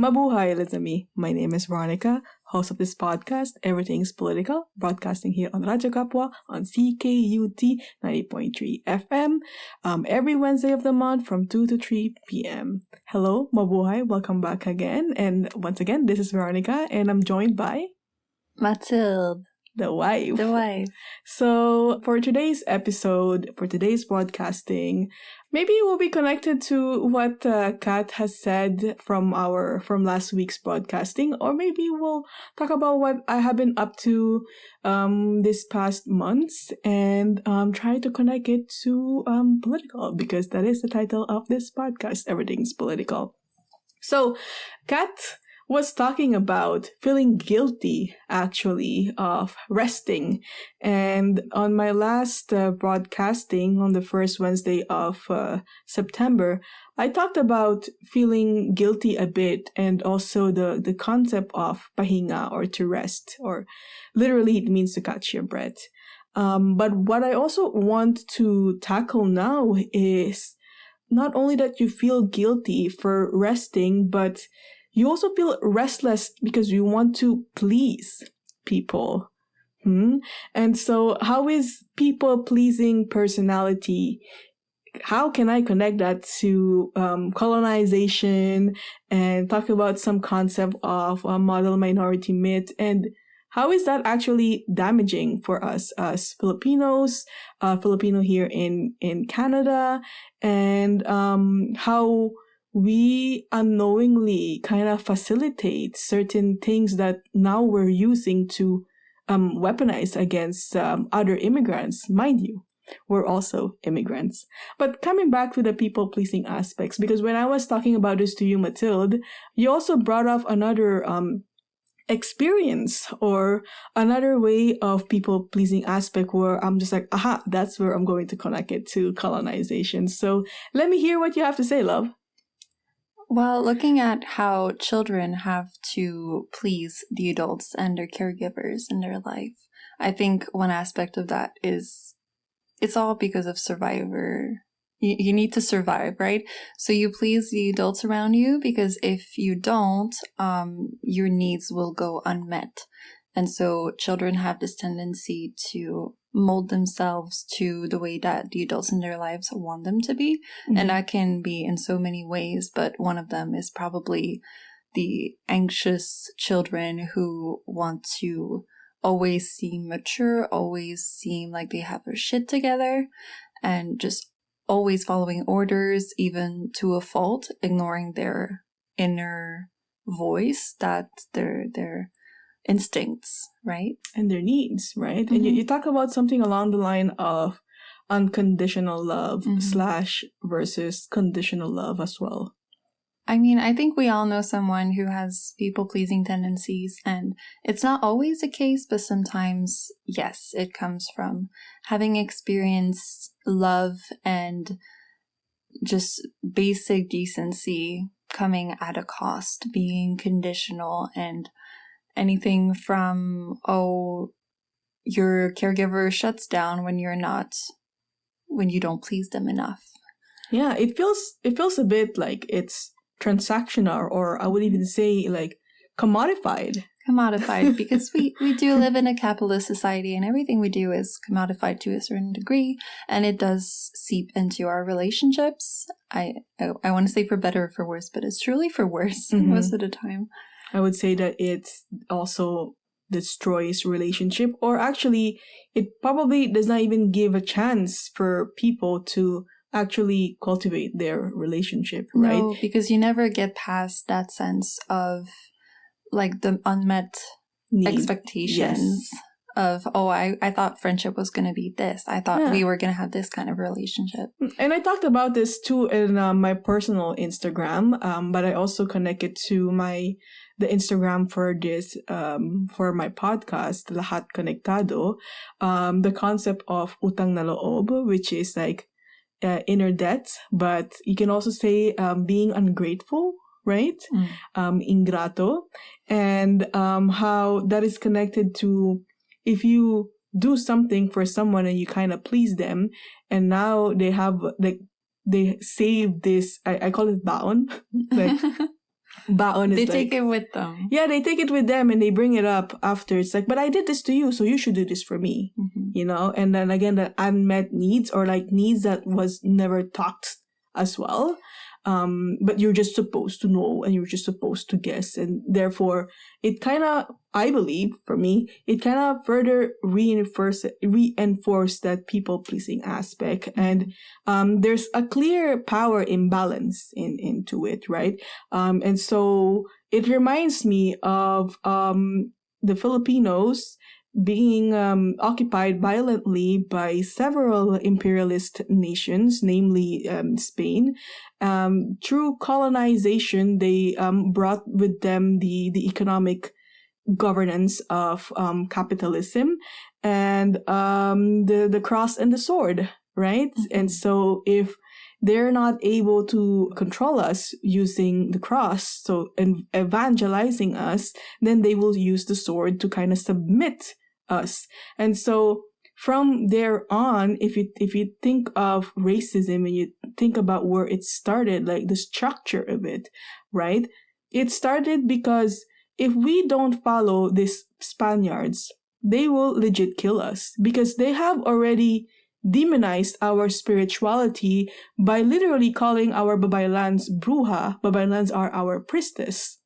Mabuhay, Lizami. My name is Veronica, host of this podcast, Everything's Political, broadcasting here on Radyo Kapwa on CKUT 90.3 FM every Wednesday of the month from 2 to 3 p.m. Hello, Mabuhay. Welcome back again. And once again, this is Veronica, and I'm joined by Matilde. The wife. So for today's episode, for today's broadcasting, maybe we'll be connected to what Kat has said from last week's broadcasting, or maybe we'll talk about what I have been up to this past months and try to connect it to political, because that is the title of this podcast, Everything's Political. So Kat was talking about feeling guilty, actually, of resting. And on my last broadcasting on the first Wednesday of September, I talked about feeling guilty a bit, and also the concept of pahinga, or to rest, or literally it means to catch your breath. But what I also want to tackle now is not only that you feel guilty for resting, but you also feel restless because you want to please people. And so how is people-pleasing personality? How can I connect that to colonization and talk about some concept of a model minority myth? And how is that actually damaging for us as Filipinos, Filipino here in Canada, and how we unknowingly kind of facilitate certain things that now we're using to weaponize against other immigrants. Mind you, we're also immigrants. But coming back to the people-pleasing aspects, because when I was talking about this to you, Matilde, you also brought up another experience or another way of people-pleasing aspect where I'm just like, aha, that's where I'm going to connect it to colonization. So let me hear what you have to say, love. Well, looking at how children have to please the adults and their caregivers in their life, I think one aspect of that is it's all because of survivor. You need to survive, right? So you please the adults around you, because if you don't, your needs will go unmet. And so children have this tendency to mold themselves to the way that the adults in their lives want them to be. Mm-hmm. And that can be in so many ways, but one of them is probably the anxious children who want to always seem mature, always seem like they have their shit together, and just always following orders, even to a fault, ignoring their inner voice, that their instincts, right? And their needs, right? Mm-hmm. And you talk about something along the line of unconditional love / versus conditional love as well. I mean, I think we all know someone who has people-pleasing tendencies, and it's not always the case, but sometimes, yes, it comes from having experienced love and just basic decency coming at a cost, being conditional, and anything from, your caregiver shuts down when you don't please them enough. Yeah, it feels a bit like it's transactional, or I would even say like commodified. Because we do live in a capitalist society, and everything we do is commodified to a certain degree, and it does seep into our relationships. I want to say for better or for worse, but it's truly for worse most of the time. I would say that it also destroys relationship, or actually it probably does not even give a chance for people to actually cultivate their relationship, right? No, because you never get past that sense of like the unmet expectations of, I thought friendship was going to be this. I thought we were going to have this kind of relationship. And I talked about this too in my personal Instagram, but I also connected to the Instagram for this, for my podcast, Lahat, Konektado, the concept of utang na loob, which is like inner debt, but you can also say being ungrateful, right? Ingrato, and how that is connected to if you do something for someone and you kind of please them, and now they have like they save this. I call it baon, like baon is They like, take it with them. yeah, they take it with them and they bring it up after. It's like, but I did this to you, so you should do this for me, you know? And then again, the unmet needs or like needs that was never talked as well. But you're just supposed to know and you're just supposed to guess. And therefore, it kind of, I believe, for me, it kind of further reinforce that people-pleasing aspect. And there's a clear power imbalance into it, right? And so it reminds me of the Filipinos being occupied violently by several imperialist nations, namely Spain. Through colonization, they brought with them the economic governance of capitalism and the cross and the sword, right? And so if they're not able to control us using the cross, so and evangelizing us, then they will use the sword to kind of submit us. And so from there on, if you think of racism and you think about where it started, like the structure of it, right? It started because if we don't follow these Spaniards, they will legit kill us because they have already demonized our spirituality by literally calling our babaylans bruja. Babaylans are our priestess.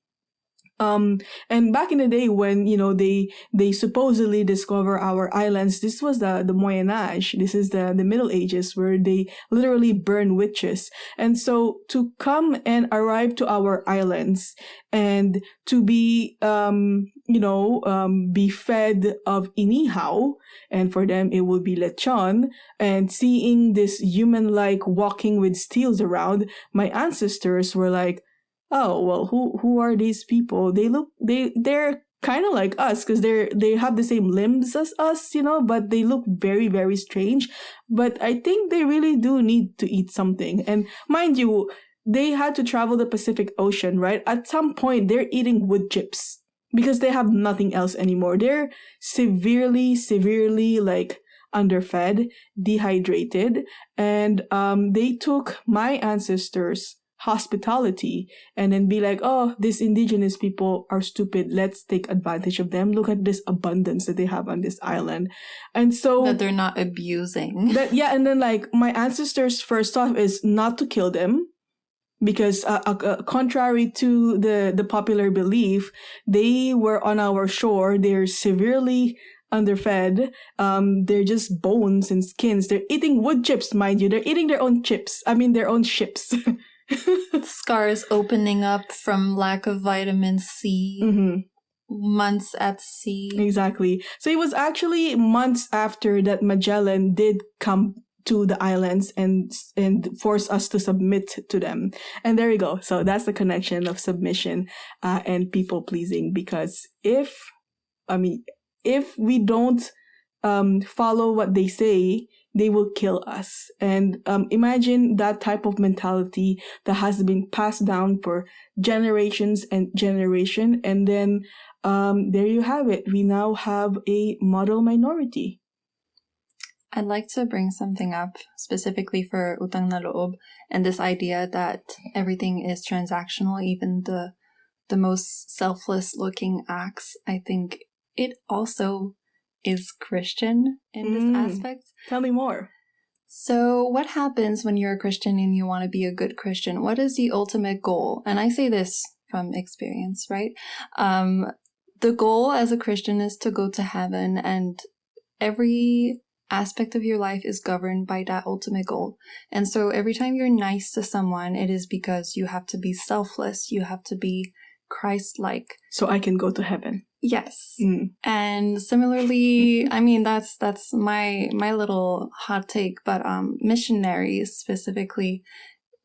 And back in the day when, you know, they supposedly discover our islands, this was the Moyen Age. This is the Middle Ages where they literally burn witches. And so to come and arrive to our islands and to be, be fed of inihaw, and for them it would be lechon, and seeing this human-like walking with steels around, my ancestors were like, oh, well, who are these people? They're kind of like us because they have the same limbs as us, you know, but they look very, very strange. But I think they really do need to eat something. And mind you, they had to travel the Pacific Ocean, right? At some point, they're eating wood chips because they have nothing else anymore. They're severely, like underfed, dehydrated, and they took my ancestors' hospitality and then be like, oh, these indigenous people are stupid, let's take advantage of them. Look at this abundance that they have on this island. And so that they're not abusing. And then like my ancestors' first thought is not to kill them because contrary to the popular belief, they were on our shore, they're severely underfed, they're just bones and skins, they're eating wood chips, mind you, they're eating their own chips, their own ships. Scars opening up from lack of vitamin C. Months at sea. Exactly. So it was actually months after that Magellan did come to the islands and force us to submit to them. And there you go. So that's the connection of submission and people pleasing. Because if we don't follow what they say, they will kill us. And imagine that type of mentality that has been passed down for generations and generation. And then there you have it. We now have a model minority. I'd like to bring something up specifically for utang na loob and this idea that everything is transactional, even the most selfless looking acts. I think it also is Christian in this aspect. Tell me more. So what happens when you're a Christian and you want to be a good Christian? What is the ultimate goal? And I say this from experience, right? The goal as a Christian is to go to heaven, and every aspect of your life is governed by that ultimate goal. And so every time you're nice to someone, it is because you have to be selfless. You have to be Christ-like. So I can go to heaven. Yes. And similarly, that's my little hot take, but missionaries specifically,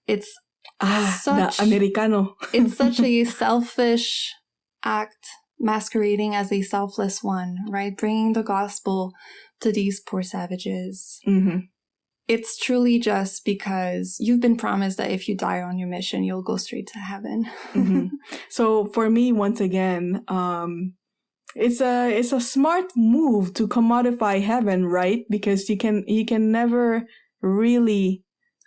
it's such the Americano. It's such a selfish act masquerading as a selfless one, right? Bringing the gospel to these poor savages. It's truly just because you've been promised that if you die on your mission, you'll go straight to heaven. So for me, once again, it's a smart move to commodify heaven, right? Because you can never really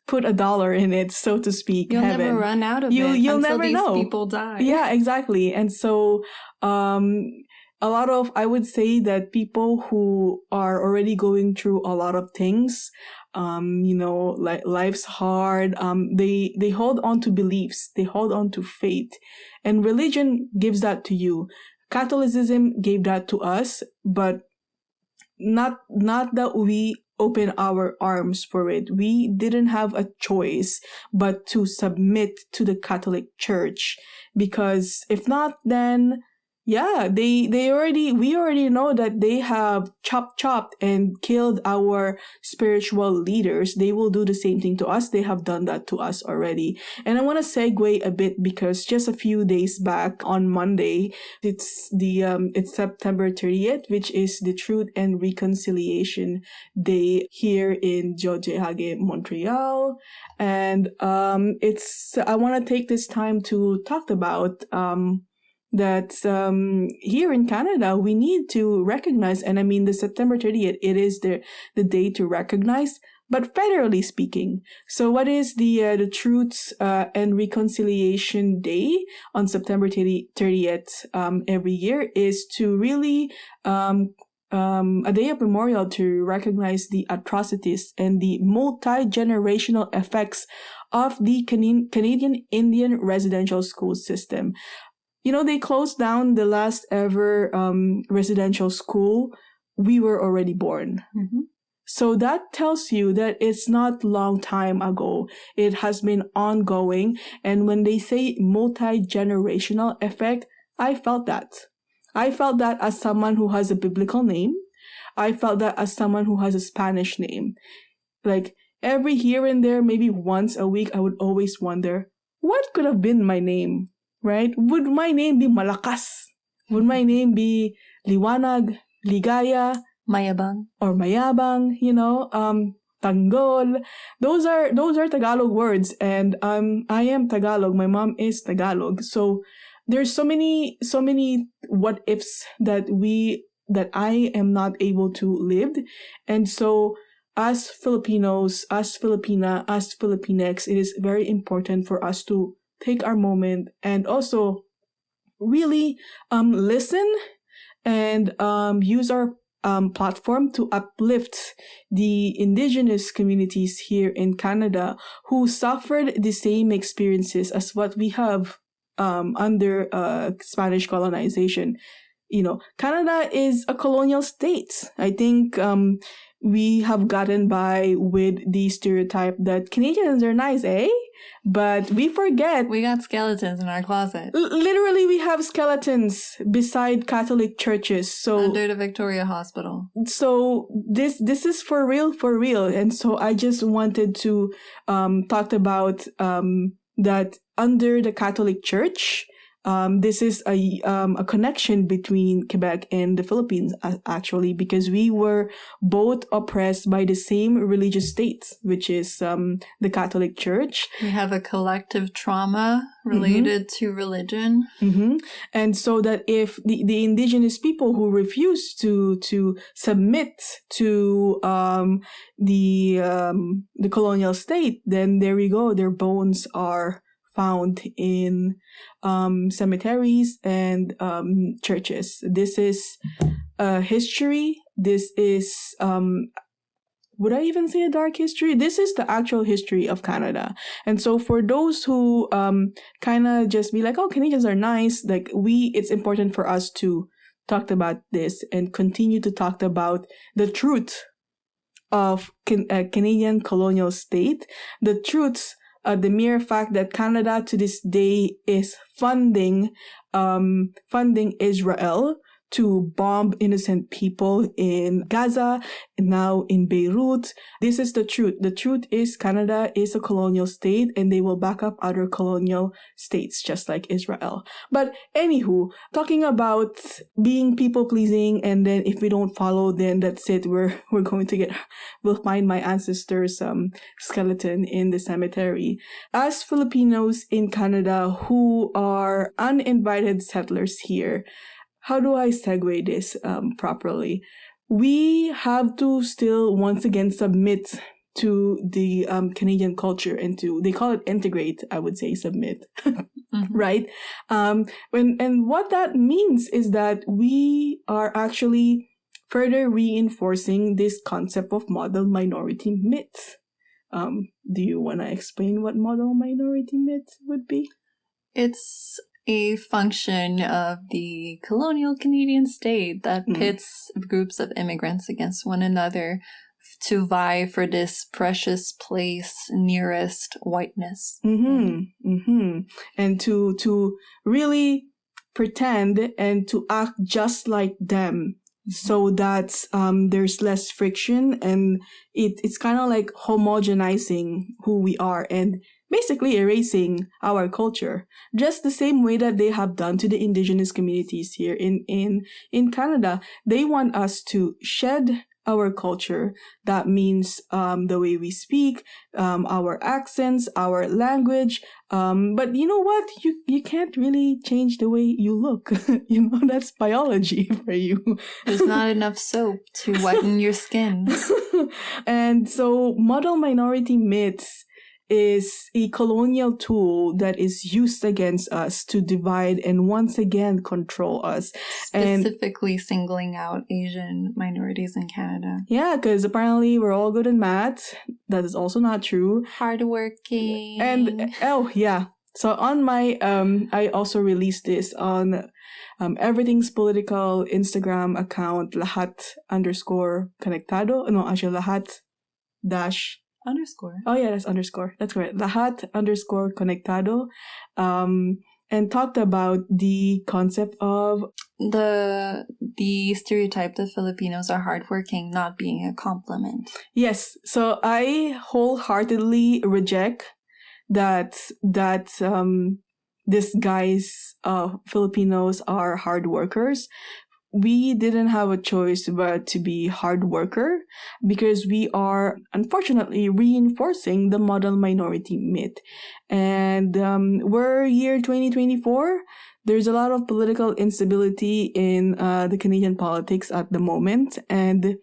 put $1 in it, so to speak. You'll heaven. never run out of You'll until never these know. people die. Yeah, exactly. And so, a lot of, I would say that people who are already going through a lot of things, like life's hard, they hold on to beliefs, they hold on to faith, and religion gives that to you. Catholicism gave that to us, but not that we open our arms for it. We didn't have a choice but to submit to the Catholic Church, because if not, then yeah, we already know that they have chopped and killed our spiritual leaders. They will do the same thing to us. They have done that to us already. And I want to segue a bit, because just a few days back on Monday, it's September 30th, which is the Truth and Reconciliation Day here in Jojehage, Montreal. And I want to take this time to talk about that here in Canada, we need to recognize, and I mean, the September 30th, it is the day to recognize, but federally speaking. So what is the Truth and Reconciliation Day on September 30th every year is to really a day of memorial to recognize the atrocities and the multi-generational effects of the Canadian Indian residential school system. They closed down the last ever residential school. We were already born. Mm-hmm. So that tells you that it's not long time ago. It has been ongoing. And when they say multi-generational effect, I felt that. I felt that as someone who has a biblical name. I felt that as someone who has a Spanish name. Like every here and there, maybe once a week, I would always wonder, what could have been my name? Right? Would my name be Malakas? Would my name be Liwanag, Ligaya, Mayabang, or Mayabang? Tanggol. Those are Tagalog words, and I am Tagalog. My mom is Tagalog. So there's so many what ifs that I am not able to live, and so as Filipinos, as Filipina, as Filipinx, it is very important for us to take our moment and also really listen and use our platform to uplift the Indigenous communities here in Canada who suffered the same experiences as what we have under Spanish colonization. Canada is a colonial state. I think we have gotten by with the stereotype that Canadians are nice, eh? But we forget. We got skeletons in our closet. Literally, we have skeletons beside Catholic churches. So under the Victoria Hospital. So this is for real. And so I just wanted to talk about that under the Catholic Church. This is a connection between Quebec and the Philippines, actually, because we were both oppressed by the same religious state, which is the Catholic Church. We have a collective trauma related to religion. Mm-hmm. And so that if the Indigenous people who refuse to submit to the colonial state, then there we go, their bones are found in cemeteries and churches. This is history. This is, would I even say a dark history? This is the actual history of Canada. And so for those who kind of just be like, oh, Canadians are nice, like it's important for us to talk about this and continue to talk about the truth of Canadian colonial state, the truths, the mere fact that Canada to this day is funding Israel to bomb innocent people in Gaza and now in Beirut. This is the truth. The truth is Canada is a colonial state and they will back up other colonial states just like Israel. But anywho, talking about being people pleasing, and then if we don't follow, then that's it. We're going to we'll find my ancestors' skeleton in the cemetery. As Filipinos in Canada who are uninvited settlers here, how do I segue this properly? We have to still once again submit to the Canadian culture and they call it integrate, I would say submit, right? And what that means is that we are actually further reinforcing this concept of model minority myth. Do you want to explain what model minority myth would be? It's a function of the colonial Canadian state that pits groups of immigrants against one another to vie for this precious place nearest whiteness. And to really pretend and to act just like them, so that there's less friction, and it's kind of like homogenizing who we are and basically erasing our culture, just the same way that they have done to the indigenous communities here in Canada. They want us to shed our culture. That means the way we speak, our accents, our language. But you know what? You can't really change the way you look. That's biology for you. There's not enough soap to whiten your skin. And so model minority myths is a colonial tool that is used against us to divide and once again control us. Specifically singling out Asian minorities in Canada. Yeah, because apparently we're all good in math. That is also not true. Hardworking. And, so on my, I also released this on Everything's Political Instagram account, Lahat _Konektado. No, actually, Lahat dash underscore. Oh yeah, that's underscore. That's correct. Lahat _Konektado. And talked about the concept of the stereotype that Filipinos are hardworking not being a compliment. Yes. So I wholeheartedly reject that this guy's Filipinos are hard workers. We didn't have a choice but to be hard worker, because we are unfortunately reinforcing the model minority myth. And we're year 2024. There's a lot of political instability in the Canadian politics at the moment. And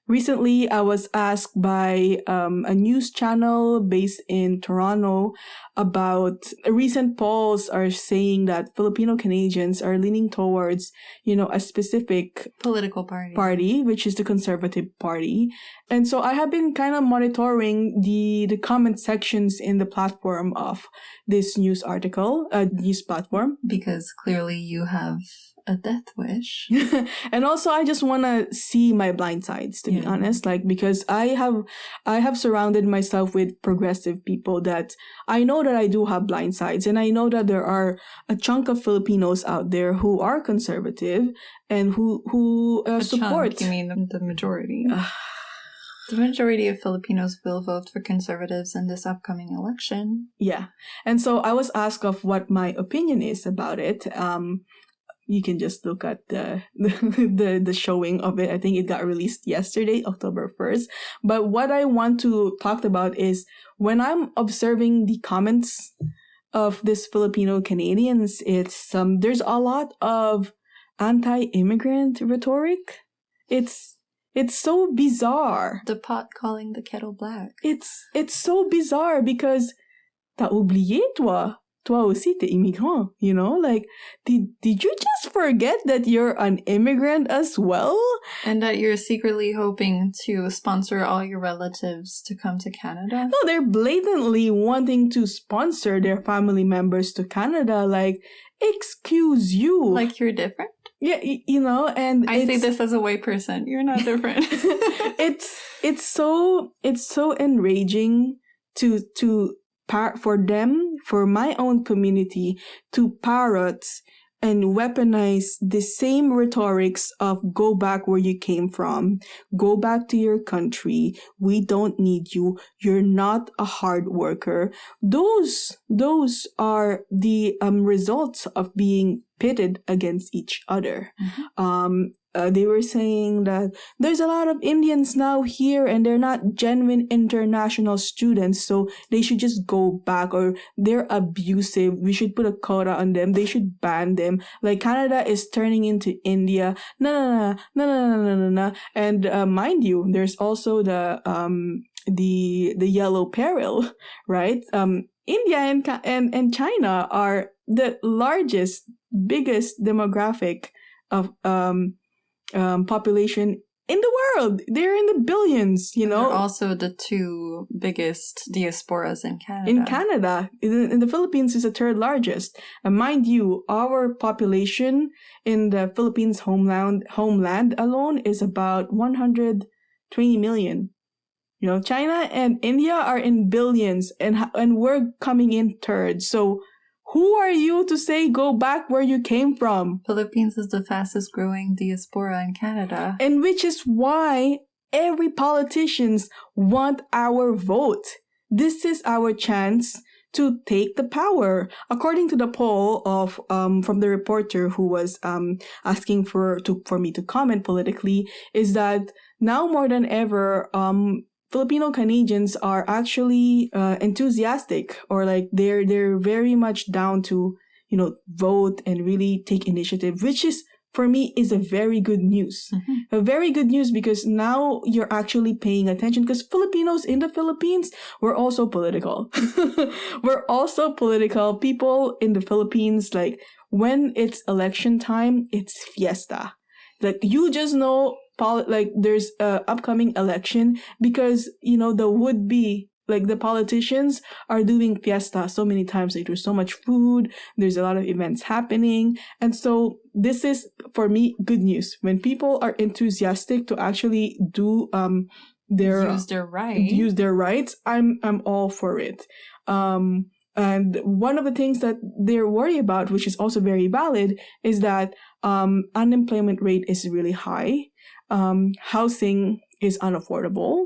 recently I was asked by a news channel based in Toronto about recent polls are saying that Filipino Canadians are leaning towards, a specific political party, which is the Conservative Party. And so I have been kind of monitoring the comment sections in the platform of this news article, news platform. Because clearly you have a death wish. And also I just want to see my blind sides, to be honest, because I have surrounded myself with progressive people that I know that I do have blind sides, and I know that there are a chunk of Filipinos out there who are conservative and who support. Chunk, you mean the majority? The majority of Filipinos will vote for conservatives in this upcoming election. Yeah. And so I was asked of what my opinion is about it. You can just look at the showing of it. I think it got released yesterday, October 1st. But what I want to talk about is when I'm observing the comments of this Filipino Canadians, it's there's a lot of anti-immigrant rhetoric. It's so bizarre. The pot calling the kettle black. It's so bizarre because t'as oublié toi aussi t'es immigrant, did you just forget that you're an immigrant as well? And that you're secretly hoping to sponsor all your relatives to come to Canada? No, they're blatantly wanting to sponsor their family members to Canada. Excuse you. Like you're different? Yeah, and I say this as a white person. You're not different. it's so enraging for my own community to parrot and weaponize the same rhetorics of go back where you came from, go back to your country, we don't need you, you're not a hard worker. Those are the results of being pitted against each other. They were saying that there's a lot of Indians now here and they're not genuine international students, so they should just go back, or they're abusive. We should put a quota on them. They should ban them. Canada is turning into India. No. And mind you, there's also the the yellow peril, right? India and China are the largest, biggest demographic of population in the world. They're in the billions, you know. They're also the two biggest diasporas in Canada. In Canada, in the Philippines is the third largest. And mind you, our population in the Philippines homeland alone is about 120 million. You know, China and India are in billions, and we're coming in third. So who are you to say go back where you came from? Philippines is the fastest growing diaspora in Canada. And which is why every politicians want our vote. This is our chance to take the power. According to the poll of from the reporter who was asking for me to comment politically, is that now more than ever, Filipino Canadians are actually enthusiastic, or like they're very much down to, you know, vote and really take initiative, which is for me is a very good news. A very good news, because now you're actually paying attention, because Filipinos in the Philippines, we're also political. We're also political. People in the Philippines, like when it's election time, it's fiesta. Like you just know like there's a upcoming election because, you know, the would-be, like the politicians are doing fiesta so many times. Like there's so much food, there's a lot of events happening. And so this is, for me, good news. When people are enthusiastic to actually do use their rights, I'm all for it. And one of the things that they're worried about, which is also very valid, is that unemployment rate is really high. Housing is unaffordable.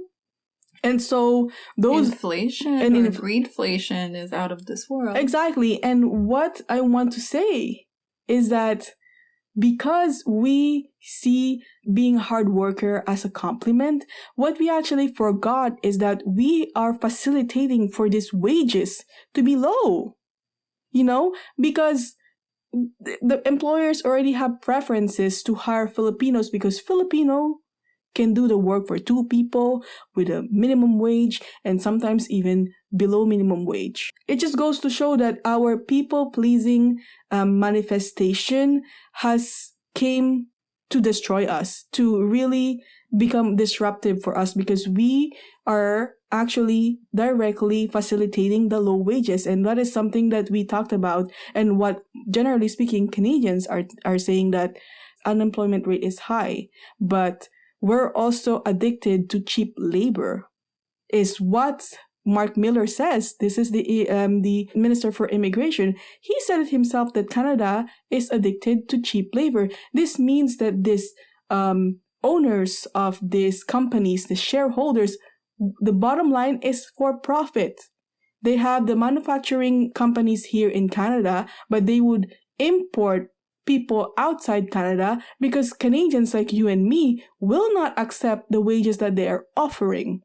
And so those greedflation is out of this world. Exactly. And what I want to say is that because we see being a hard worker as a compliment, what we actually forgot is that we are facilitating for these wages to be low. You know, because the employers already have preferences to hire Filipinos because Filipino can do the work for two people with a minimum wage and sometimes even below minimum wage. It just goes to show that our people-pleasing manifestation has came to destroy us, to really become disruptive for us, because we are actually directly facilitating the low wages. And that is something that we talked about, and what, generally speaking, Canadians are saying, that unemployment rate is high, but we're also addicted to cheap labor, is what Mark Miller says. This is the Minister for Immigration. He said it himself that Canada is addicted to cheap labor. This means that this owners of these companies, the shareholders, the bottom line is for profit. They have the manufacturing companies here in Canada, but they would import people outside Canada because Canadians like you and me will not accept the wages that they are offering.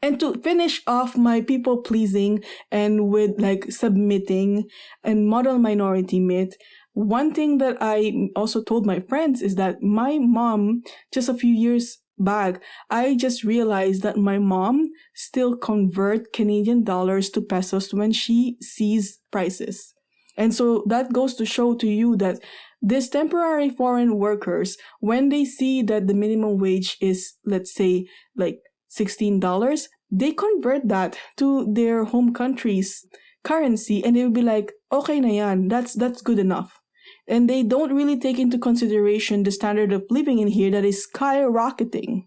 And to finish off my people pleasing and with like submitting and model minority myth, one thing that I also told my friends is that my mom, just a few years back, I just realized that my mom still convert Canadian dollars to pesos when she sees prices. And so that goes to show to you that these temporary foreign workers, when they see that the minimum wage is, let's say, like $16, they convert that to their home country's currency, and they will be like, okay na yan, that's good enough. And they don't really take into consideration the standard of living in here that is skyrocketing.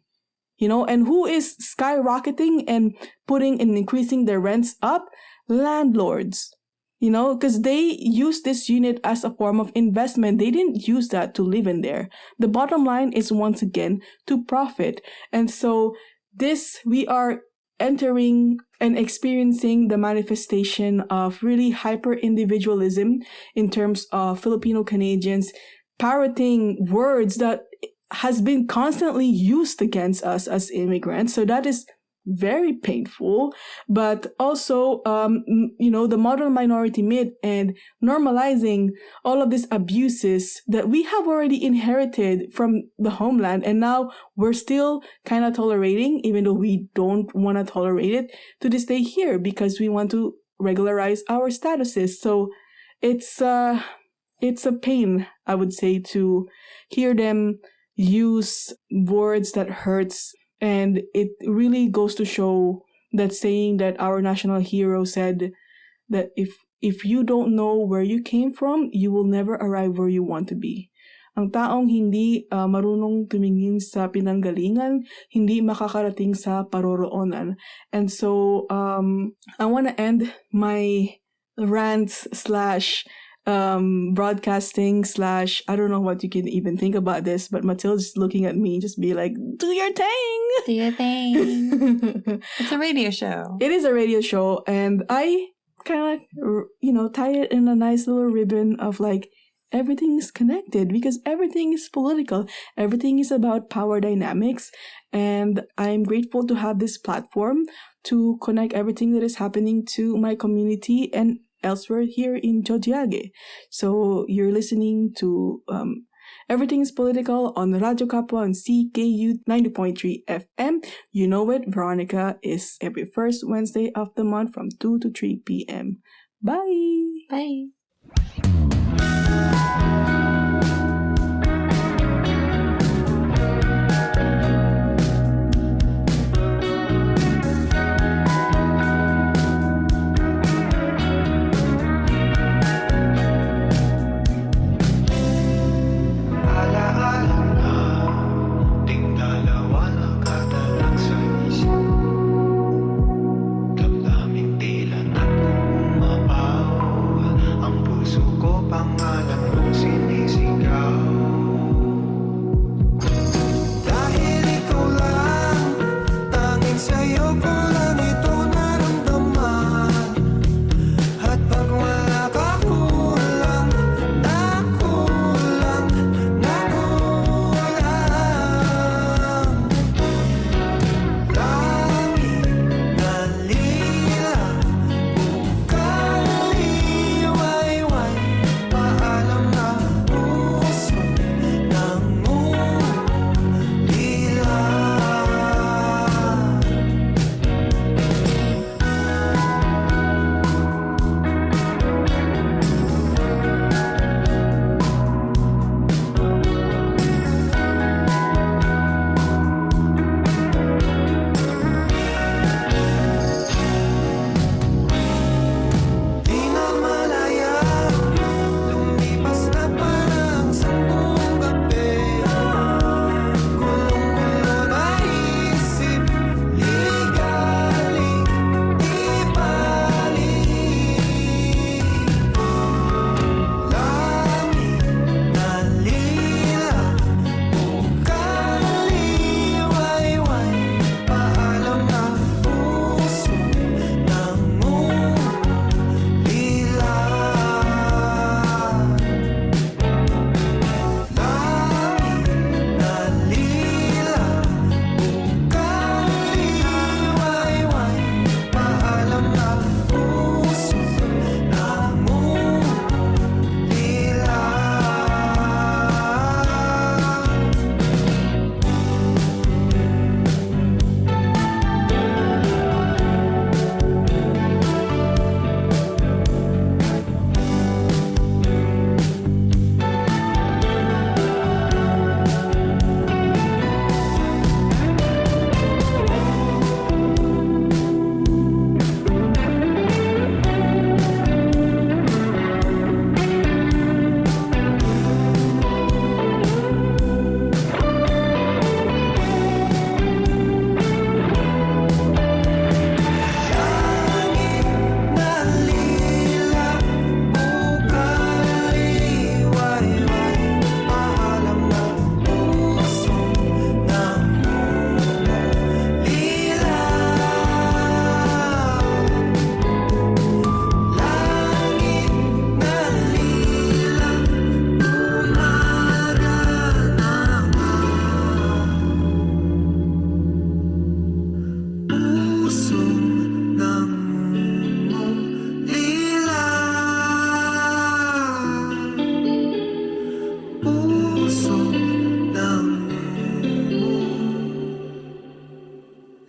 You know, and who is skyrocketing and putting and increasing their rents up? Landlords. You know, because they use this unit as a form of investment. They didn't use that to live in there. The bottom line is, once again, to profit. And so we are entering and experiencing the manifestation of really hyper-individualism in terms of Filipino Canadians parroting words that has been constantly used against us as immigrants. So that is very painful, but also, the model minority myth and normalizing all of these abuses that we have already inherited from the homeland. And now we're still kind of tolerating, even though we don't want to tolerate it, to this day here because we want to regularize our statuses. So it's a pain, I would say, to hear them use words that hurts. And it really goes to show that saying that our national hero said that if you don't know where you came from, you will never arrive where you want to be. Ang taong hindi marunong tumingin sa pinanggalingan, hindi makakarating sa paroroonan. And so I want to end my rants / broadcasting / I don't know what you can even think about this, but Matilda's looking at me just be like, do your thing! Do your thing. It's a radio show. It is a radio show, and I kind of, tie it in a nice little ribbon of like, everything is connected because everything is political. Everything is about power dynamics, and I'm grateful to have this platform to connect everything that is happening to my community and elsewhere here in Tiohtià:ke. So you're listening to Everything is Political on Radyo Kapwa on CKUT 90.3 FM. You know it, Veronica is every first Wednesday of the month from 2 to 3 p.m. Bye! Bye! Damdaming tila nag-uumapaw ang puso ko.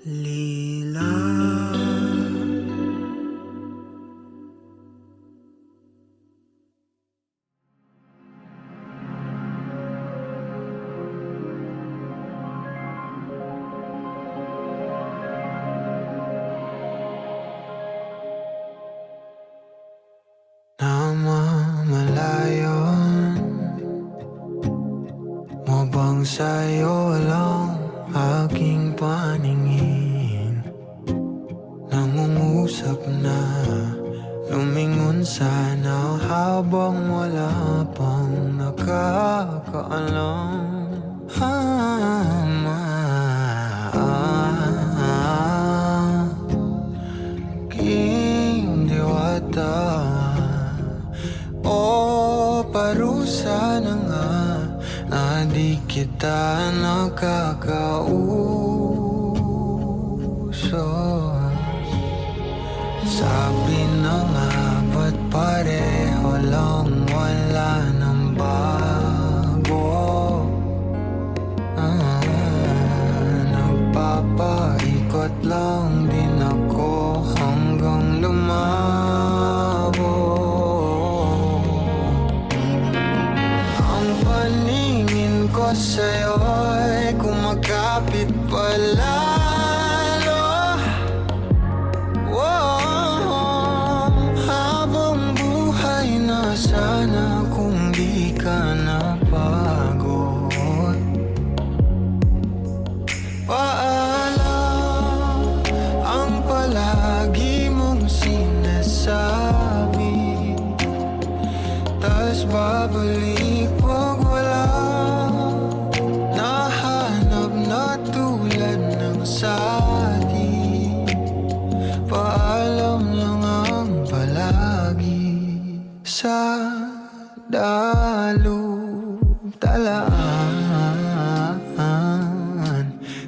Lila. Namamalayan mo bang sa'yo lang aking paningin? Nangungusap na lumingon sana habang wala pang nakakaalam. King Diwata, o parusa na nga na di kita nakakauso. Sabi na nga ba't pareho lang wala ng bago? Nagpapaikot lang din ako hanggang lumabo. Ang paningin ko sa'yo'y kumakapit palalo. Habang buhay na sana kung di ka napagod. Paalam ang palagi mong sinasabi, tas babalik pag wala nahanap na tulad ng sati. Paalam lang ang palagi sa dalu-talaan.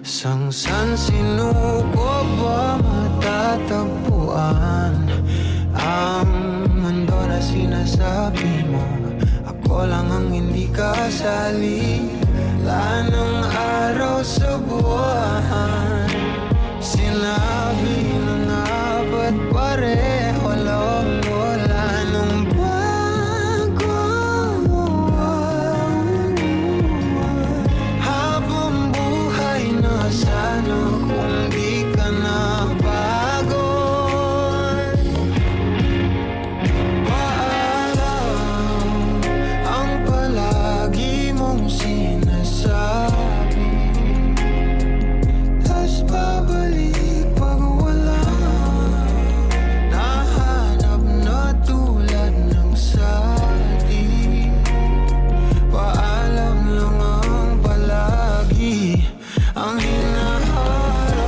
Sangsan sinuko ba matatagpuan ang mundo na sinasabi mo? Ako lang ang hindi kasali. Wala ng araw sa buwan. Sinabi na nga ba't pareho lang wala nung bago? Habang buhay na sana kung di ka na bago. Paalam ang palagi mong sinasabi, tas babalik pag wala nahanap na tulad ng sati. Paalam lang ang palagi ang hinaharap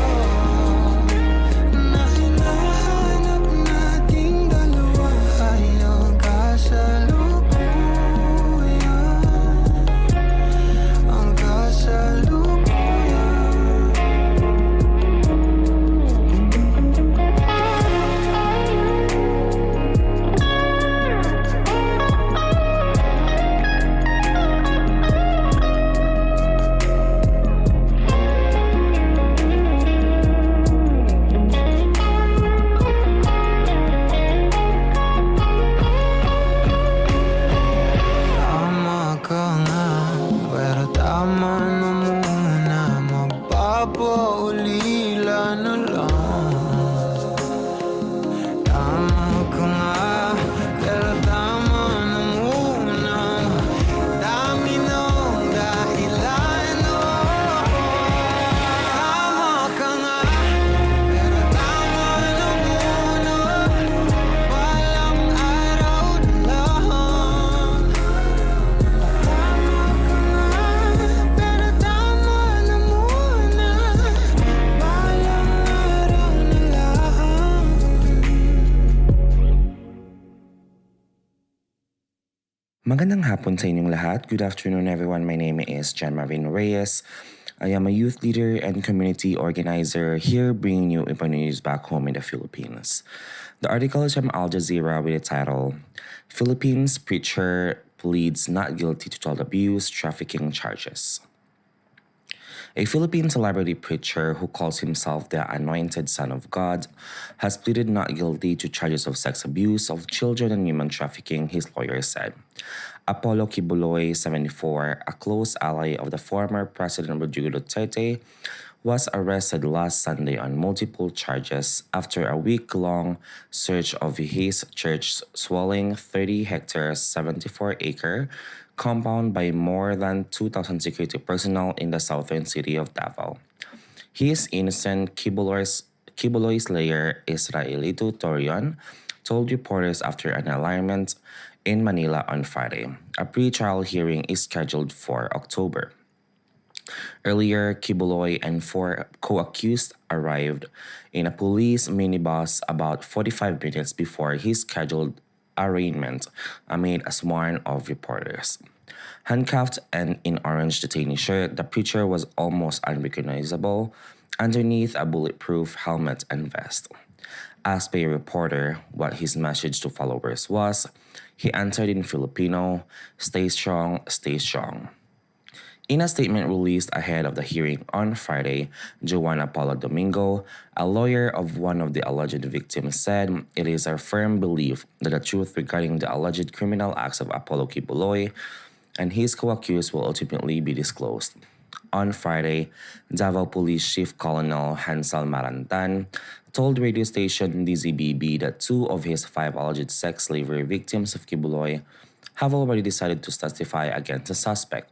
na hinahanap nating dalawa ay ang kasalukuyan. Ang kasalukuyan. Tama ka nga, pero tama na muna. Magpapaulila na lang. Tama ka nga, pero tama na muna. Dami nung dahilan, Tama ka nga, pero tama na muna. Walang araw na lang. Tama ka nga, pero tama na muna. Walang araw na lang. Magandang hapon sa inyong lahat. Good afternoon everyone. My name is Jan Marvin Reyes. I am a youth leader and community organizer here bringing you Ipan news back home in the Philippines. The article is from Al Jazeera with the title, Philippines Preacher Pleads Not Guilty to Child Abuse Trafficking Charges. A Philippine celebrity preacher who calls himself the Anointed Son of God has pleaded not guilty to charges of sex abuse of children and human trafficking, his lawyer said. Apollo Kibuloy, 74, a close ally of the former President Rodrigo Duterte, was arrested last Sunday on multiple charges after a week-long search of his church's swelling 30-hectare, 74-acre compound by more than 2,000 security personnel in the southern city of Davao. He is innocent, Kibuloy's lawyer, Israelito Torion, told reporters after an arraignment in Manila on Friday. A pre-trial hearing is scheduled for October. Earlier, Kibuloy and 4 co-accused arrived in a police minibus about 45 minutes before his scheduled arraignment amid a swarm of reporters. Handcuffed and in orange detainee shirt, the preacher was almost unrecognizable underneath a bulletproof helmet and vest. Asked by a reporter what his message to followers was, he answered in Filipino, "Stay strong, stay strong." In a statement released ahead of the hearing on Friday, Joanna Paula Domingo, a lawyer of one of the alleged victims, said it is our firm belief that the truth regarding the alleged criminal acts of Apollo Kibuloy and his co-accused will ultimately be disclosed. On Friday, Davao Police Chief Colonel Hansel Marantan told radio station DZBB that 2 of his 5 alleged sex slavery victims of Kibuloy have already decided to testify against the suspect.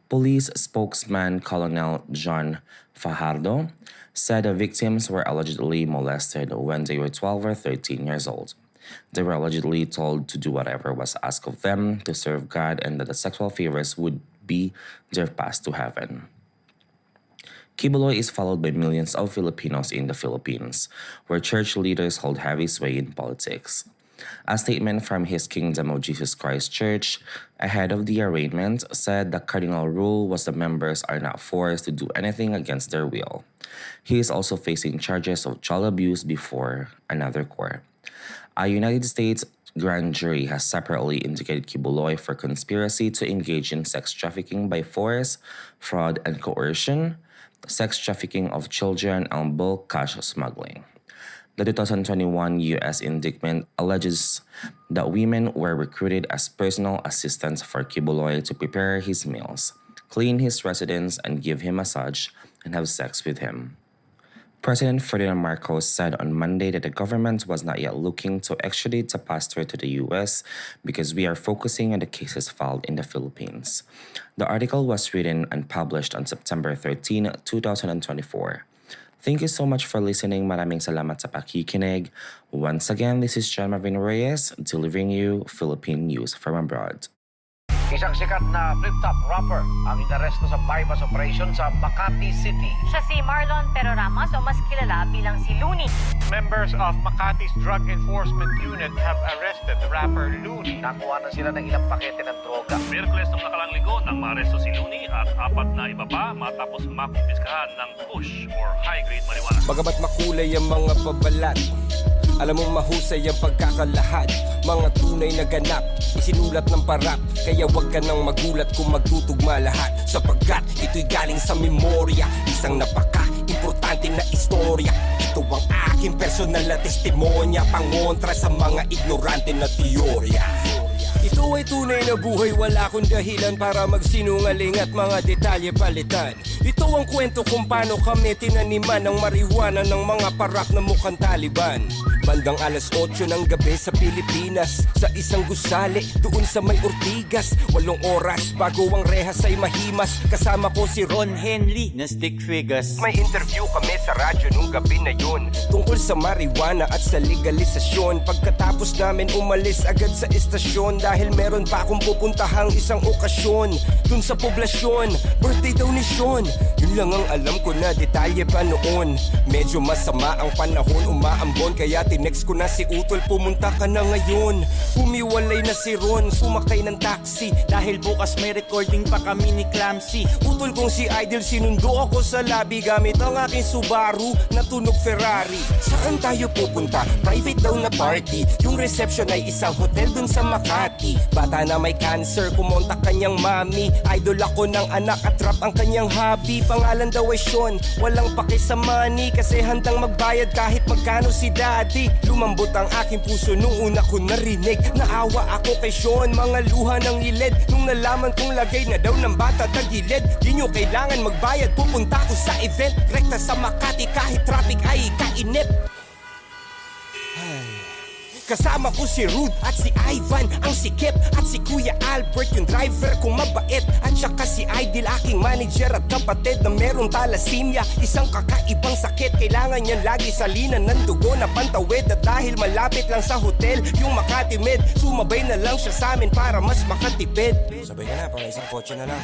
Police spokesman Colonel John Fajardo said the victims were allegedly molested when they were 12 or 13 years old. They were allegedly told to do whatever was asked of them to serve God and that the sexual favors would be their path to heaven. Kibuloy is followed by millions of Filipinos in the Philippines, where church leaders hold heavy sway in politics. A statement from His Kingdom of Jesus Christ Church ahead of the arraignment said the cardinal rule was the members are not forced to do anything against their will. He is also facing charges of child abuse before another court. A United States grand jury has separately indicated Kibuloy for conspiracy to engage in sex trafficking by force, fraud, and coercion, sex trafficking of children, and bulk cash smuggling. The 2021 U.S. indictment alleges that women were recruited as personal assistants for Kibuloy to prepare his meals, clean his residence, and give him massage and have sex with him. President Ferdinand Marcos said on Monday that the government was not yet looking to extradite the pastor to the U.S. because we are focusing on the cases filed in the Philippines. The article was written and published on September 13, 2024. Thank you so much for listening. Maraming salamat sa pakikinig. Once again, this is John Marvin Reyes, delivering you Philippine news from abroad. Isang sikat na flip-top rapper ang inaresto sa bypass operation sa Makati City. Siya si Marlon Peroramas o mas kilala bilang si Looney. Members of Makati's Drug Enforcement Unit have arrested the rapper Looney. Nakuha na sila ng ilang pakete ng droga. Miyerkules ng nakalang linggo nang maaresto si Looney at 4 na iba pa matapos makumpiskahan ng push or high-grade marijuana. Bagamat makulay ang mga pabalat, alam mong mahusay ang pagkakalahad. Mga tunay na ganap, isinulat ng parap. Kaya wag ka nang magulat kung magtutugma lahat, sapagkat ito'y galing sa memorya. Isang napaka-importante na istorya. Ito ang aking personal na testimonya, pangontra sa mga ignorante na teorya. Ito ay tunay na buhay, wala akong dahilan para magsinungaling at mga detalye palitan. Ito ang kwento kung paano kami tinaniman ng marijuana ng mga parak na mukhang Taliban. Bandang alas 8 ng gabi sa Pilipinas, sa isang gusali doon sa may Ortigas. 8 oras bago ang rehas ay mahimas. Kasama ko si Ron Henley na Stick Figures. May interview kami sa radyo nung gabi na yun, tungkol sa marijuana at sa legalisasyon. Pagkatapos namin umalis agad sa istasyon, dahil meron pa akong pupuntahang isang okasyon dun sa poblasyon, birthday daw ni Sean. Yun lang ang alam ko na detalye pa noon. Medyo masama ang panahon, umaambon, kaya tinext ko na si Utol, pumunta ka na ngayon. Humiwalay na si Ron, sumakay ng taxi, dahil bukas may recording pa kami ni Clamsy. Utol kong si Idol, sinundo ako sa lobby gamit ang aking Subaru na tunog Ferrari. Saan tayo pupunta? Private daw na party. Yung reception ay isang hotel dun sa Makati. Bata na may cancer, kumontak kanyang mami. Idol ako ng anak at rap ang kanyang hobby. Pangalan daw ay Sean, walang pake sa money, kasi handang magbayad kahit magkano si daddy. Lumambot ang aking puso nung una ko narinig. Naawa ako kay Sean, mga luha ng ilid. Nung nalaman kong lagay na daw ng bata tagilid. Di nyo kailangan magbayad, pupunta ko sa event. Rekta sa Makati kahit traffic ay kainip. Kasama ko si Rude at si Ivan, ang sikip. At si Kuya Albert, yung driver kong mabait. At saka si Idil, aking manager at kapatid na merong thalassemia, isang kakaibang sakit. Kailangan niyan lagi salinan ng dugo na pantawid. At dahil malapit lang sa hotel yung Makati Med, sumabay na lang siya sa amin para mas makatipid. Sabay ka na, para isang kotse na lang.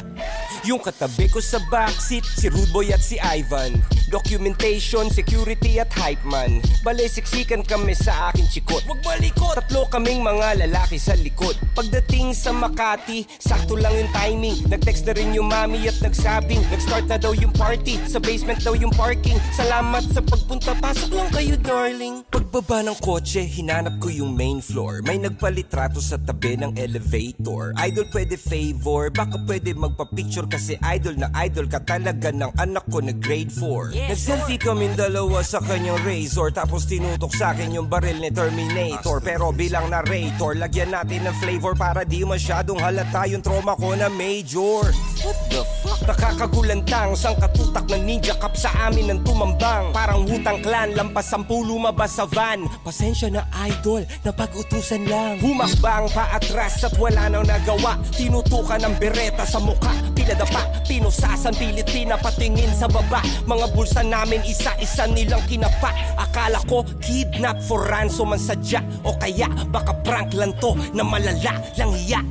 Yung katabi ko sa backseat, si Rude Boy at si Ivan. Documentation, security at hype man. Balay siksikan kami sa aking chikot. Wag malikot! Tatlo kaming mga lalaki sa likod. Pagdating sa Makati, sakto lang yung timing. Nag-text na rin yung mami at nagsabing nag-start na daw yung party, sa basement daw yung parking. Salamat sa pagpunta, pasok lang kayo darling. Pagbaba ng kotse, hinanap ko yung main floor. May nagpalitrato sa tabi ng elevator. Idol, pwede favor, baka pwede magpa-picture, kasi idol na idol ka talaga ng anak ko na grade 4. Nag-selfie kaming dalawa sa kanyang razor, tapos tinutok sa akin yung baril ni Terminator. Pero bilang narrator, lagyan natin ng flavor para di masyadong halata yung trauma ko na major. What the fuck? Nakakagulantang, sang katutak ng ninja cup sa amin ng tumambang. Parang Wu-Tang Clan, lampas 10 lumabas sa van. Pasensya na idol, napag-utusan lang. Humakbang paatras at wala nang nagawa. Tinutukan ng bereta sa mukha, pinadapa, pinusasan, pilit pinapatingin sa baba. Mga bulsa namin isa-isa nilang kinapa. Akala ko kidnap for ransom ang sadya, o kaya baka prank lang to na malala lang hiya.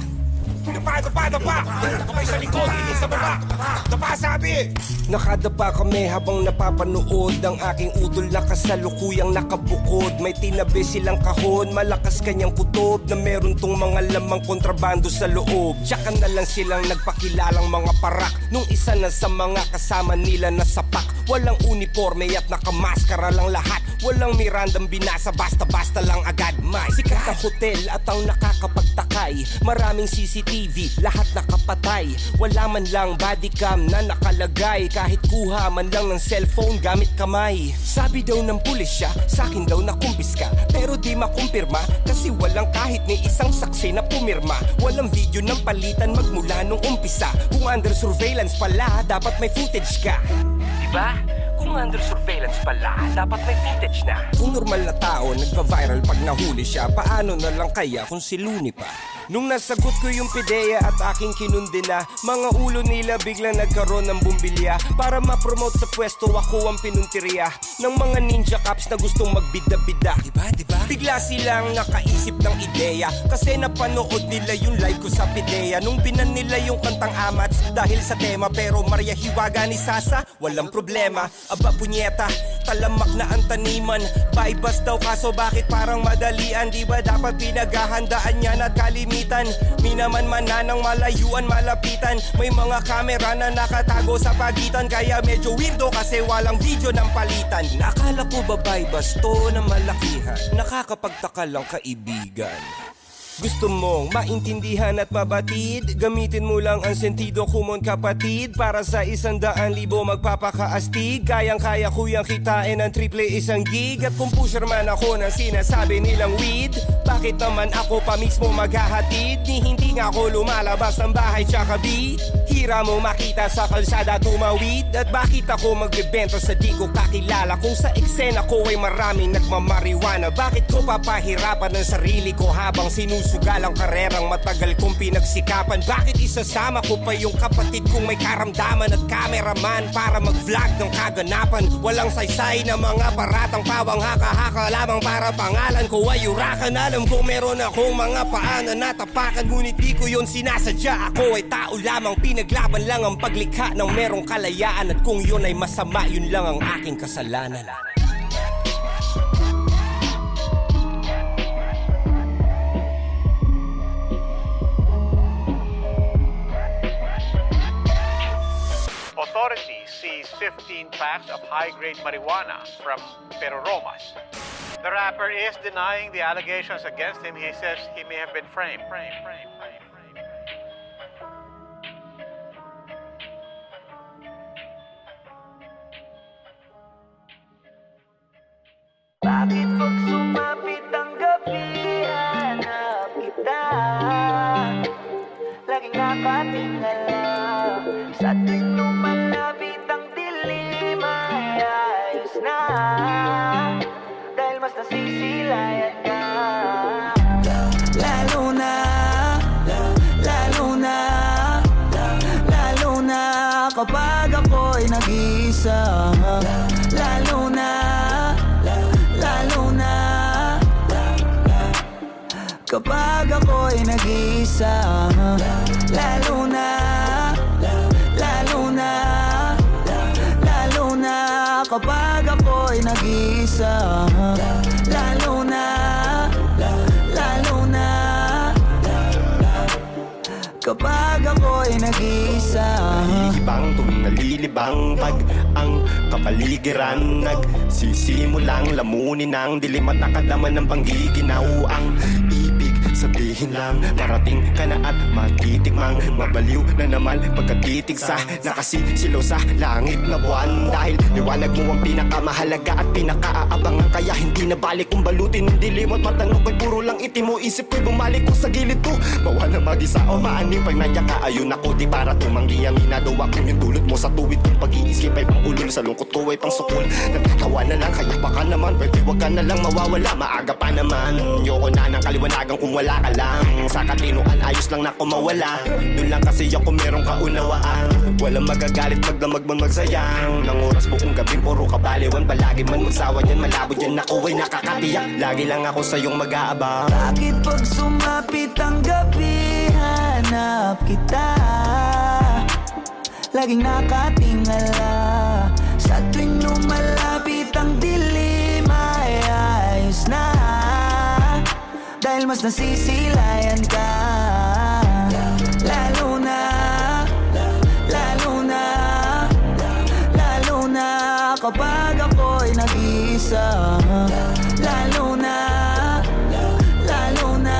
Dapa! Nakabay sa likod, hindi sa baba. Dapa, sabi! Nakadapa kami habang napapanood ang aking udol na kasalukuyang nakabukod. May tinabi silang kahon, malakas kanyang kutob na meron tong mga lamang kontrabando sa loob. Tsaka na lang silang nagpakilalang mga parak nung isa na sa mga kasama nila na sapak. Walang uniforme at nakamaskara lang lahat. Walang Mirandang binasa, basta-basta lang agad. May sikat na hotel at ang nakakapagtakay. Maraming CCTV, lahat nakapatay. Wala man lang bodycam na nakalagay. Kahit kuha man lang ng cellphone gamit kamay. Sabi daw ng pulisya, sakin daw nakumpiska, pero di makumpirma, kasi walang kahit ni isang saksi na pumirma. Walang video ng palitan magmula nung umpisa. Kung under surveillance pala, dapat may footage ka, diba? Kung under surveillance pala, dapat may footage na. Kung normal na tao, nagpa-viral pag nahuli siya, paano na lang kaya kung si Looney pa? Nung nasagot ko yung pideya at aking kinundi na, mga ulo nila biglang nagkaroon ng bumbilya. Para ma-promote sa pwesto, ako ang pinuntirya ng mga ninja cops na gustong magbida-bida. Diba? Bigla silang nakaisip ng ideya, kasi napanood nila yung live ko sa pideya. Nung binan nila yung kantang Amats dahil sa tema, pero Maria Hiwaga ni Sasa, walang problema. Aba punyeta, talamak na ang taniman. Bypass daw kaso bakit parang madalian? Diba dapat pinaghahandaan yan at kalimitan? Minaman-mana ng malayuan, malapitan. May mga kamera na nakatago sa pagitan, kaya medyo weirdo kasi walang video ng palitan. Nakala ko ba bypass to na malakihan? Nakakapagtaka lang kaibigan. Gusto mong maintindihan at mabatid? Gamitin mo lang ang sentido, kumon kapatid. Para sa 100,000 magpapakaastig, kayang-kaya ko yung kitain ng triple 1 gig. At kung pusher man ako ng sinasabi nilang weed, bakit naman ako pa mismo maghahatid? Hindi nga ako lumalabas ng bahay tsaka beat. Hira mo makita sa kalsada tumawid. At bakit ako magbebenta sa di ko kakilala? Kung sa eksena ko ay maraming nagmamariwana, bakit ko papahirapan ang sarili ko habang sinusugal ang karerang matagal kong pinagsikapan? Bakit isasama ko pa yung kapatid kong may karamdaman at cameraman para mag-vlog ng kaganapan? Walang saysay na mga paratang pawang haka-haka lamang para pangalan ko ay urakan. Alam ko meron akong mga paanan na tapakan, ngunit di ko yun sinasadya. Ako ay tao lamang, pinaglaban lang ang paglikha ng merong kalayaan. At kung yun ay masama, yun lang ang aking kasalanan. Authorities seized 15 packs of high-grade marijuana from Peromas. The rapper is denying the allegations against him. He says he may have been framed. Dahil mas nasisilayan ka. Lalo na, lalo na, lalo na kapag ako'y nag-iisa. Lalo na, lalo na, kapag ako'y nag-iisa. Lalo na, lalo na, lalo na kapag ako'y nag-iisa. Lalo na, lalo na, kapag ako'y nag-iisa. Nalilibang tuwing nalilibang pag ang kapaligiran nagsisimulang lamunin ng dilim at nakadaman ng panggiginaw. Ang ibig sabihin lang marating ka na at matitikmang mabaliw na naman pagkatitig sa nakasisilaw sa langit na buwan. Dahil liwanag mo ang pinakamahalaga at pinakaaabangan, kaya hindi na balik kung balutin ng dilim at matanong ko'y puro lang itim mo. Isip ko'y bumalik ko sa gilid ko, bawa na mag-isa o maaning pag nandiyan ka. Ayun ako di para tumanggi ang ginagawa kong yung dulot mo sa tuwid kong pag-iisip ay pang ulol, sa lungkot ko ay pang sukol. Nagtatawa na lang kaya baka naman pwede wag ka na lang mawawala. Maaga pa naman, yoko na ng kaliwanagan kung wala ka lang. Sa katinuan ayos lang na kumawala. Doon lang kasi ako merong kaunawaan. Walang magagalit magdamag man magsayang ng oras buong gabi puro kabaliwan. Palagi man magsawa dyan malabo dyan ako ay nakakatiyak. Lagi lang ako sa iyong mag-aabang. Bakit pag sumapit ang gabi hanap kita? Laging nakatingala. Sa tuwing lumalapit ang dilim ay ayos na. Dahil mas nasisilayan ka. Lalo na, lalo na, lalo na kapag ako'y nag-iisa. Lalo na, lalo na,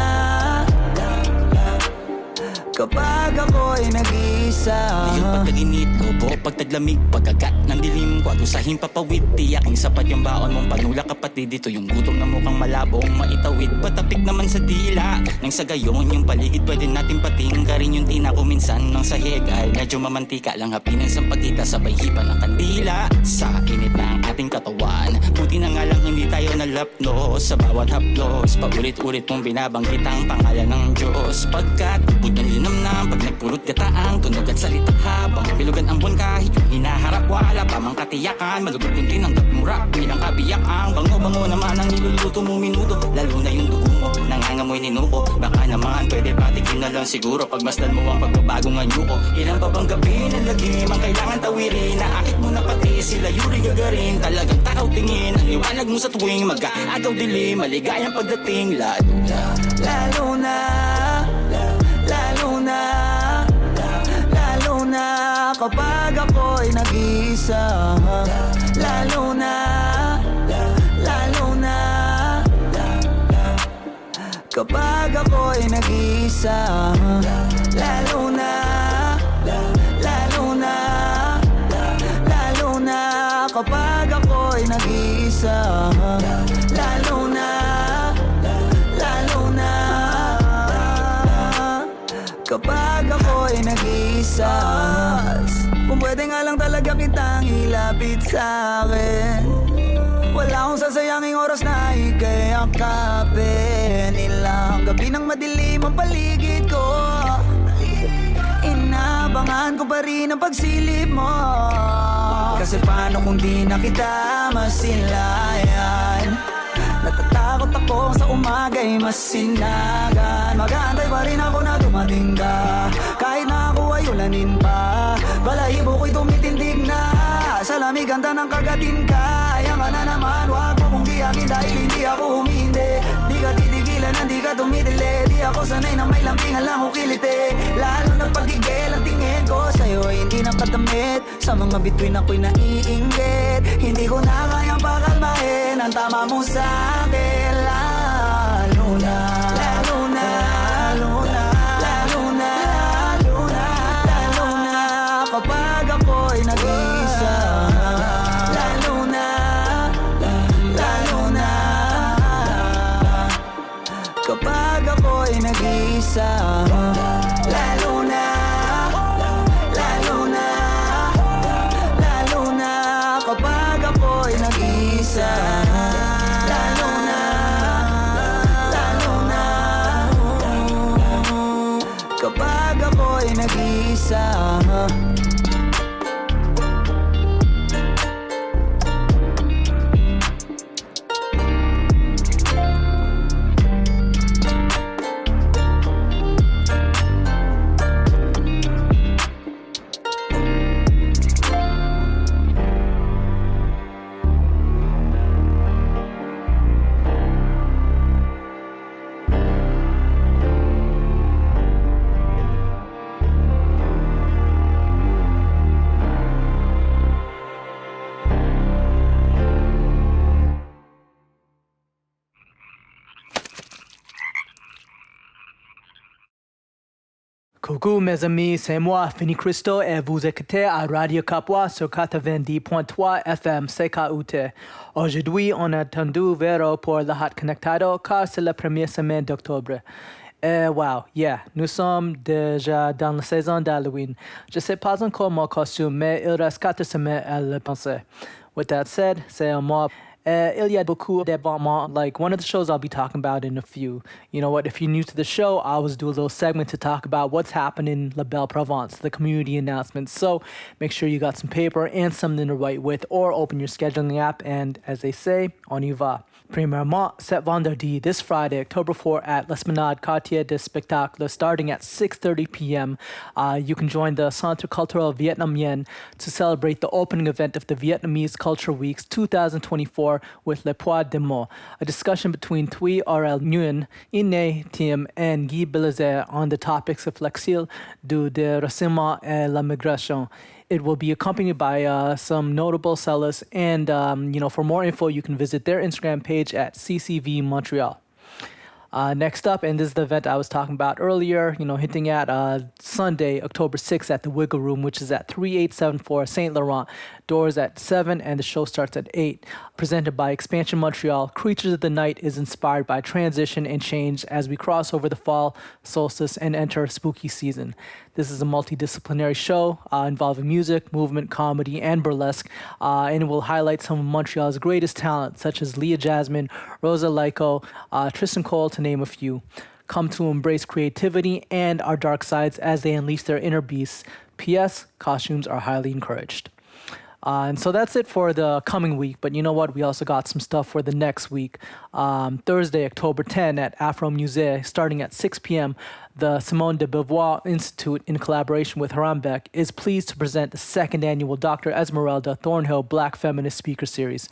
kapag ako'y nag-iisa. Ngayon pagtaginit, lobo, pagtaglamig, pagkagat ng dilim ko at usahin papawid. Tiyaking sapat yung baon mong panula kapatid. Ito yung gutom na mukhang malabong maitawid. Patapik naman sa dila, nang sa gayon yung paligid pwede natin patinggarin. Yung tinako minsan ng sahig ay medyo mamantika lang. Hapinan sa pagkita sabay hipa ng kandila. Sa init ng ating katawan, buti na nga lang hindi tayo nalapnos. Sa bawat haplos, paulit-ulit mong binabanggit ang pangalan ng Diyos. Pagkat budang linamnam, pag nagpulot gataang tunog at salita habang bilugan ang buwan kahit yung hinaharap wala pa mang katiyakan. Malugod din ang mura, bilang kabiyakan. Bango-bango naman ang niluluto mo minuto, lalo na yung dugo mo nangangamoy ninuko. Baka naman pwede patikin na lang siguro pagmasdan mo ang pagbabago ng nyuko. Ilan pa bang gabi na lagim ang kailangan tawirin? Naakit mo na pati sila Yuri Gagarin. Talagang takaw tingin ang liwanag mo sa tuwing mag-aagaw dilim. Maligayang pagdating lalo na, lalo na, lalo na, lalo na kapag ako'y nag-iisa. Lalo na, lalo na, kapag ako'y nag-iisa. Lalo na, lalo na, lalo na kapag ako'y nag-iisa. Lalo na, lalo na, kapag ako'y nag-iisa. Kung pwede nga lang talaga kitang ilapit sa'kin, wala akong sasayanging oras na ika'y akapin. Ilang gabi nang madilim ang paligid ko, inabangan ko pa rin ang pagsilip mo. Kasi paano kung di na kita masilayan? Natatakot ako sa umaga'y masinagan. Mag-aantay pa rin ako na dumating ka, kahit na ako ay ulanin pa. Balahibo ko'y tumitindig na, sa lamig ganda ng kagatin ka. Ayan ka na naman, wag mo kong giyakin dahil hindi ako humindi. Di ka titigilan, hindi ka tumitili. Di ako sanay na may lampingan lang ukiliti. Lalo na pagigil ang tingin ko sa'yo ay hindi nakatamit. Sa mga bituin ako'y naiinggit. Hindi ko na kayang pakalmahin ang tama mo sa'kin. Lalo na, lalo na, lalo na, lalo na, lalo na, lalo na kapag ako'y nag-iisa. Lalo na, lalo na, kapag ako'y nag-iisa. Lalo na, lalo na, lalo na kapag ako'y nag-iisa. isa. Coucou mes amis, c'est moi, Fini Cristo, et vous écoutez à Radio Kapwa sur 90.3 FM CKUT. Aujourd'hui, on a attendu Vero pour Lahat Konektado, car c'est la première semaine d'octobre. Wow, yeah, nous sommes déjà dans la saison d'Halloween. Je sais pas encore mon costume, mais il reste 4 semaines à le penser. With that said, c'est un mois. Il y a beaucoup d'événements, like one of the shows I'll be talking about in a few. You know what, if you're new to the show, I always do a little segment to talk about what's happening in La Belle Provence, the community announcements. So make sure you got some paper and something to write with, or open your scheduling app, and as they say, on y va. Premièrement, cet vendredi, this Friday, October 4, at l'Esplanade Quartier de Spectacle, starting at 6:30 p.m. You can join the Centre Culturel Vietnamien to celebrate the opening event of the Vietnamese Culture Weeks 2024 with Le Poids des Mots, a discussion between Thuy R.L. Nguyen, Ine Thiem, and Guy Belizer on the topics of l'exil, du déracinement et la migration. It will be accompanied by some notable sellers, and for more info, you can visit their Instagram page at CCV Montreal. Next up, and this is the event I was talking about earlier, hinting at Sunday, October 6th at the Wiggle Room, which is at 3874 St. Laurent. Doors at 7 and the show starts at 8. Presented by Expansion Montreal, Creatures of the Night is inspired by transition and change as we cross over the fall solstice and enter spooky season. This is a multidisciplinary show involving music, movement, comedy, and burlesque, and it will highlight some of Montreal's greatest talent, such as Leah Jasmine, Rosa Lyko, Tristan Cole, to name a few. Come to embrace creativity and our dark sides as they unleash their inner beasts. P.S. Costumes are highly encouraged. And so that's it for the coming week. But you know what? We also got some stuff for the next week. Thursday, October 10 at Afro Musée, starting at 6 p.m., the Simone de Beauvoir Institute, in collaboration with Harambek, is pleased to present the second annual Dr. Esmeralda Thornhill Black Feminist Speaker Series.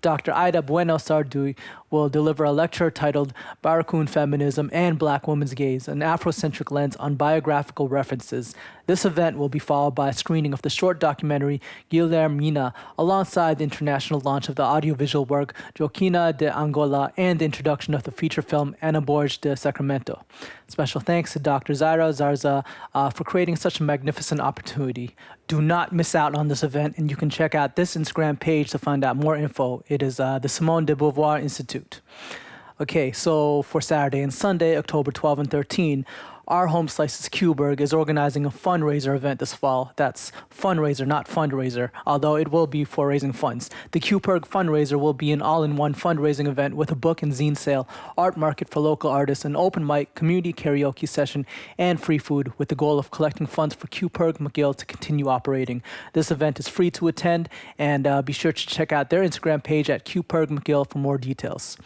Dr. Ida Bueno Sarduy will deliver a lecture titled Barracoon Feminism and Black Women's Gaze, an Afrocentric lens on biographical references. This event will be followed by a screening of the short documentary Guillermina, alongside the international launch of the audiovisual work Joaquina de Angola and the introduction of the feature film Ana Borges de Sacramento. Special thanks to Dr. Zaira Zarza for creating such a magnificent opportunity. Do not miss out on this event, and you can check out this Instagram page to find out more info. It is the Simone de Beauvoir Institute. Okay, so for Saturday and Sunday, October 12 and 13, our Home Slices Q-Burg is organizing a fundraiser event this fall. That's fundraiser, not fundraiser, although it will be for raising funds. The Q-Burg fundraiser will be an all-in-one fundraising event with a book and zine sale, art market for local artists, an open mic, community karaoke session, and free food, with the goal of collecting funds for Q-Burg McGill to continue operating. This event is free to attend, and be sure to check out their Instagram page at Q-Burg McGill for more details.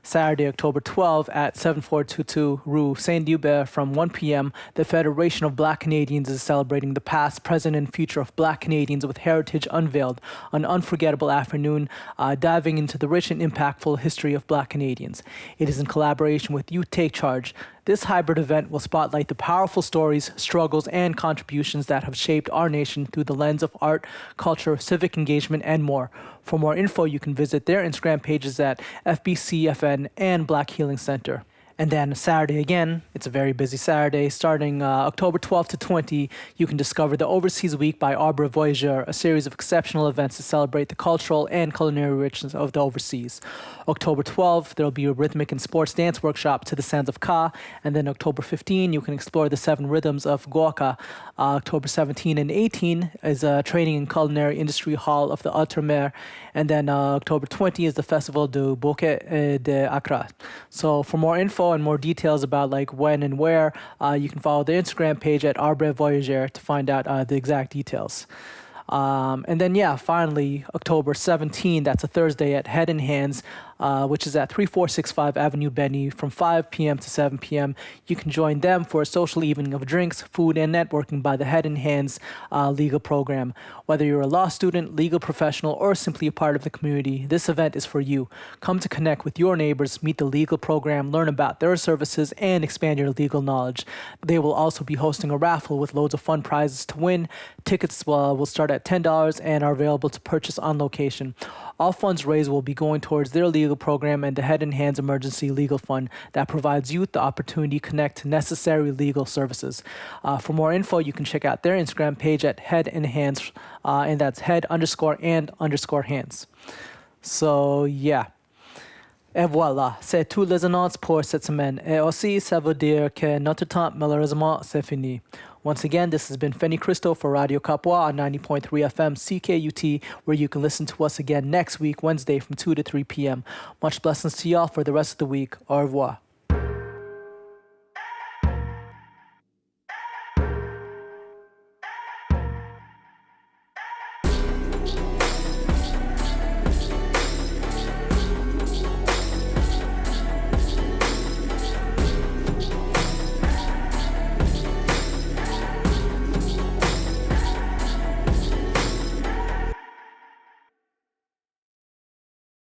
Saturday, October 12 at 7422 Rue Saint-Hubert from 1 p.m., the Federation of Black Canadians is celebrating the past, present, and future of Black Canadians with Heritage Unveiled, an unforgettable afternoon diving into the rich and impactful history of Black Canadians. It is in collaboration with Youth Take Charge. This hybrid event will spotlight the powerful stories, struggles, and contributions that have shaped our nation through the lens of art, culture, civic engagement, and more. For more info, you can visit their Instagram pages at FBCFN and Black Healing Center. And then Saturday again, it's a very busy Saturday. Starting October 12th to 20, you can discover the Overseas Week by Arbre Voyageur, a series of exceptional events to celebrate the cultural and culinary richness of the overseas. October 12th, there will be a rhythmic and sports dance workshop to the Sands of Ka. And then October 15, you can explore the 7 rhythms of Guaca. October 17 and 18 is a training in culinary industry hall of the Outre-mer. And then October 20 is the Festival du Bouquet de Accra. So for more info info and more details about like when and where, you can follow the Instagram page at Arbre Voyager to find out the exact details. And then, finally, October 17, that's a Thursday at Head and Hands, which is at 3465 Avenue Benny from 5 p.m. to 7 p.m. You can join them for a social evening of drinks, food, and networking by the Head and Hands legal program. Whether you're a law student, legal professional, or simply a part of the community, this event is for you. Come to connect with your neighbors, meet the legal program, learn about their services, and expand your legal knowledge. They will also be hosting a raffle with loads of fun prizes to win. Tickets will start at $10 and are available to purchase on location. All funds raised will be going towards their legal program and the Head and Hands Emergency Legal Fund that provides youth the opportunity to connect to necessary legal services. For more info, you can check out their Instagram page at Head and Hands, and that's head_and_hands. So, yeah. Et voilà, c'est tout les annonces pour cette semaine. Et aussi, ça veut dire que notre temps, malheureusement, c'est fini. Once again, this has been Fenny Cristo for Radio Kapwa on 90.3 FM CKUT, where you can listen to us again next week, Wednesday from 2 to 3 p.m. Much blessings to y'all for the rest of the week. Au revoir.